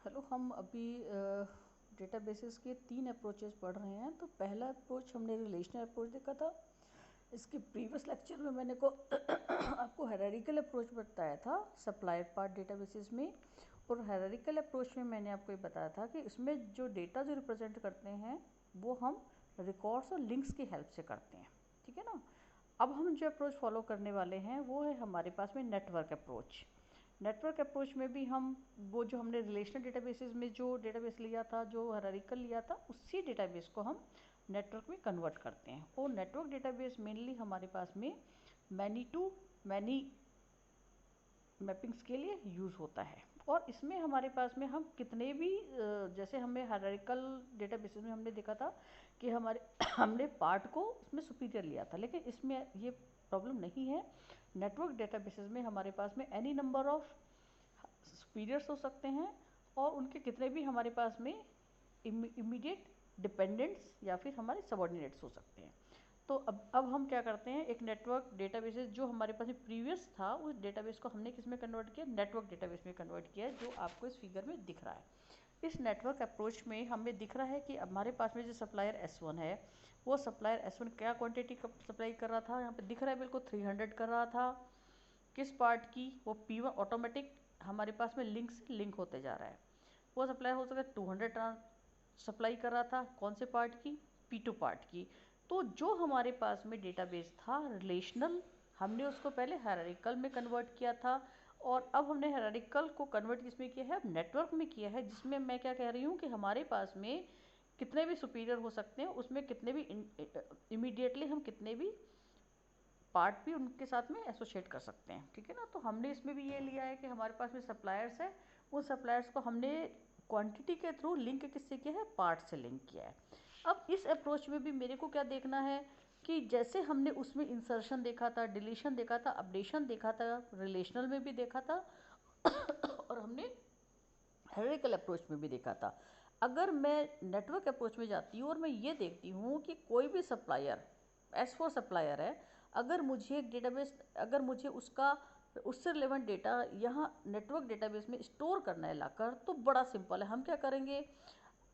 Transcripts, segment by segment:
Hello, हम अभी databases के 3 अप्रोचेस पढ़ रहे हैं। तो पहला अप्रोच हमने रिलेशनल अप्रोच देखा था। इसके प्रीवियस लेक्चर में मैंने आपको हायरार्किकल अप्रोच बताया था सप्लायर पार्ट डेटाबेसेस में। और हायरार्किकल अप्रोच में मैंने आपको ये बताया था कि इसमें जो डेटा जो रिप्रेजेंट करते हैं वो हम रिकॉर्ड्स और लिंक्स की हेल्प से करते हैं, ठीक है ना। अब हम जो अप्रोच फॉलो करने वाले हैं वो है हमारे पास में नेटवर्क अप्रोच। नेटवर्क अप्रोच में भी हम वो जो हमने रिलेशनल डेटाबेसेस में जो डेटाबेस लिया था, जो हायरार्किकल लिया था, उसी डेटाबेस को हम नेटवर्क में कन्वर्ट करते हैं। और नेटवर्क डेटाबेस मेनली हमारे पास में मैनी टू मैनी मैपिंग्स के लिए यूज़ होता है। और इसमें हमारे पास में हम कितने भी जैसे हमें हायरार्किकल डेटाबेसेस में हमने देखा था कि हमने पार्ट को उसमें सुपीरियर लिया था, लेकिन इसमें ये प्रॉब्लम नहीं है। नेटवर्क डेटाबेसेस में हमारे पास में एनी नंबर ऑफ सुपीरियर्स हो सकते हैं और उनके कितने भी हमारे पास में इमीडिएट डिपेंडेंट्स या फिर हमारे सबऑर्डिनेट्स हो सकते हैं। तो अब हम क्या करते हैं, एक नेटवर्क डेटाबेसेस जो हमारे पास प्रीवियस था उस डेटाबेस को हमने किस में कन्वर्ट किया, नेटवर्क डेटाबेस में कन्वर्ट किया, जो आपको इस फिगर में दिख रहा है। इस नेटवर्क अप्रोच में हमें दिख रहा है कि हमारे पास में जो सप्लायर S1 है वो सप्लायर S1 क्या क्वांटिटी सप्लाई कर रहा था, यहाँ पे दिख रहा है बिल्कुल 300 कर रहा था। किस पार्ट की, वो P1 ऑटोमेटिक हमारे पास में लिंक से लिंक होते जा रहा है। वो सप्लायर हो सकता है 200 सप्लाई कर रहा था, कौन से पार्ट की, P2 पार्ट की। तो जो हमारे पास में डेटाबेस था रिलेशनल, हमने उसको पहले हायरार्किकल में कन्वर्ट किया था और अब हमने हायरार्किकल को कन्वर्ट किसमें किया है, नेटवर्क में किया है, जिसमें मैं क्या कह रही हूँ कि हमारे पास में कितने भी सुपीरियर हो सकते हैं, उसमें कितने भी इमीडिएटली हम कितने भी पार्ट भी उनके साथ में एसोसिएट कर सकते हैं, ठीक है ना। तो हमने इसमें भी ये लिया है कि हमारे पास में सप्लायर्स है, उन सप्लायर्स को हमने क्वांटिटी के थ्रू लिंक किससे किया है, पार्ट से लिंक किया है। अब इस अप्रोच में भी मेरे को क्या देखना है कि जैसे हमने उसमें इंसर्शन देखा था, डिलीशन देखा था, अपडेशन देखा था, रिलेशनल में भी देखा था और हमने हायरार्किकल अप्रोच में भी देखा था। अगर मैं नेटवर्क अप्रोच में जाती हूँ और मैं ये देखती हूँ कि कोई भी सप्लायर S4 सप्लायर है, अगर मुझे एक डेटाबेस, अगर मुझे उससे रिलेवेंट डेटा यहाँ नेटवर्क डेटाबेस में स्टोर करना है लाकर, तो बड़ा सिंपल है। हम क्या करेंगे,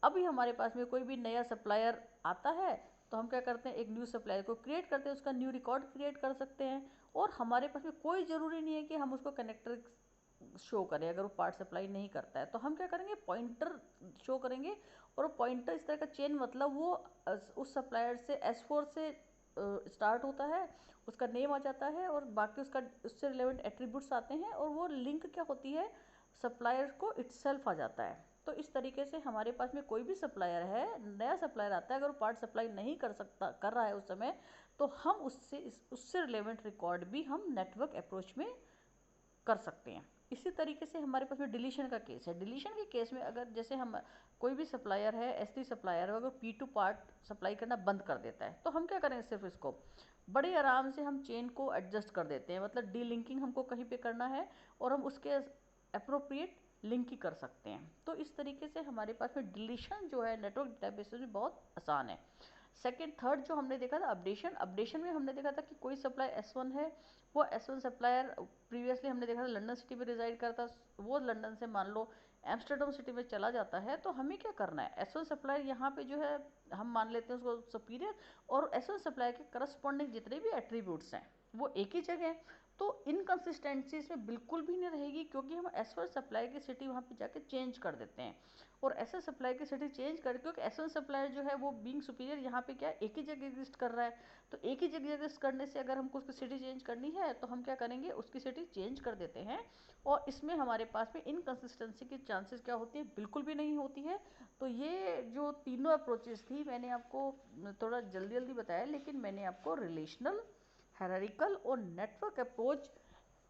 अभी हमारे पास में कोई भी नया सप्लायर आता है तो हम क्या करते हैं, एक न्यू सप्लायर को क्रिएट करते हैं, उसका न्यू रिकॉर्ड क्रिएट कर सकते हैं। और हमारे पास में कोई ज़रूरी नहीं है कि हम उसको कनेक्टर शो करें। अगर वो पार्ट सप्लाई नहीं करता है तो हम क्या करेंगे, पॉइंटर शो करेंगे। और वो पॉइंटर इस तरह का चेन, मतलब वो उस सप्लायर से S4 से स्टार्ट होता है, उसका नेम आ जाता है और बाकी उससे रिलेवेंट एट्रीब्यूट्स आते हैं और वो लिंक क्या होती है, सप्लायर को इटसेल्फ आ जाता है। तो इस तरीके से हमारे पास में कोई भी सप्लायर है, नया सप्लायर आता है, अगर वो पार्ट सप्लाई नहीं कर रहा है उस समय, तो हम उससे रिलेवेंट रिकॉर्ड भी हम नेटवर्क अप्रोच में कर सकते हैं। इसी तरीके से हमारे पास में डिलीशन का केस है। डिलीशन के केस में अगर जैसे हम कोई भी सप्लायर है, S3 सप्लायर है, अगर P2 पार्ट सप्लाई करना बंद कर देता है तो हम क्या करेंगे, सिर्फ इसको बड़े आराम से हम चेन को एडजस्ट कर देते हैं। मतलब डीलिंकिंग हमको कहीं पे करना है और हम उसके अप्रोप्रिएट लिंक ही कर सकते हैं। तो इस तरीके से हमारे पास में डिलीशन जो है नेटवर्क डेटाबेसेस में बहुत आसान है। सेकेंड थर्ड जो हमने देखा था अपडेशन में हमने देखा था कि कोई सप्लायर S1 है, वो S1 सप्लायर प्रीवियसली हमने देखा था लंदन सिटी में रिजाइड करता, वो लंदन से मान लो एम्स्टर्डम सिटी में चला जाता है। तो हमें क्या करना है, S1 सप्लायर यहाँ पे जो है हम मान लेते हैं उसको सुपीरियर, और S1 सप्लायर के करस्पॉन्डिंग जितने भी एट्रीब्यूट्स हैं वो एक ही जगह है। तो इनकन्सिस्टेंसी इसमें बिल्कुल भी नहीं रहेगी, क्योंकि हम S1 सप्लायर की सिटी वहाँ पे जाके चेंज कर देते हैं। और S1 सप्लायर की सिटी चेंज करके, क्योंकि S1 सप्लायर जो है वो बीइंग सुपीरियर यहाँ पे क्या एक ही जगह एग्जिस्ट कर रहा है, तो एक ही जगह एग्जिस्ट करने से अगर हमको उसकी सिटी चेंज करनी है तो हम क्या करेंगे, उसकी सिटी चेंज कर देते हैं। और इसमें हमारे पास में इनकन्सिस्टेंसी की चांसेस क्या होती है, बिल्कुल भी नहीं होती है। तो ये जो तीनों अप्रोचेस थी मैंने आपको थोड़ा जल्दी जल्दी बताया, लेकिन मैंने आपको रिलेशनल, हायरार्किकल और नेटवर्क अप्रोच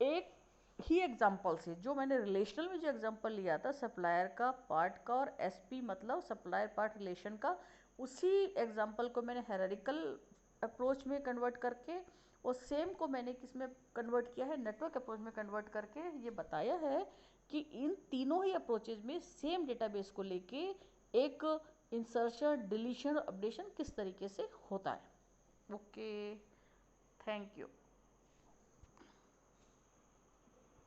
एक ही एग्जाम्पल से, जो मैंने रिलेशनल में जो एग्जाम्पल लिया था सप्लायर का, पार्ट का और SP मतलब सप्लायर पार्ट रिलेशन का, उसी एग्जाम्पल को मैंने हायरार्किकल अप्रोच में कन्वर्ट करके और सेम को मैंने किस में कन्वर्ट किया है, नेटवर्क अप्रोच में कन्वर्ट करके ये बताया है कि इन तीनों ही अप्रोचेज में सेम डेटाबेस को लेके एक इंसर्शन, डिलीशन और अपडेशन किस तरीके से होता है। Okay, thank you.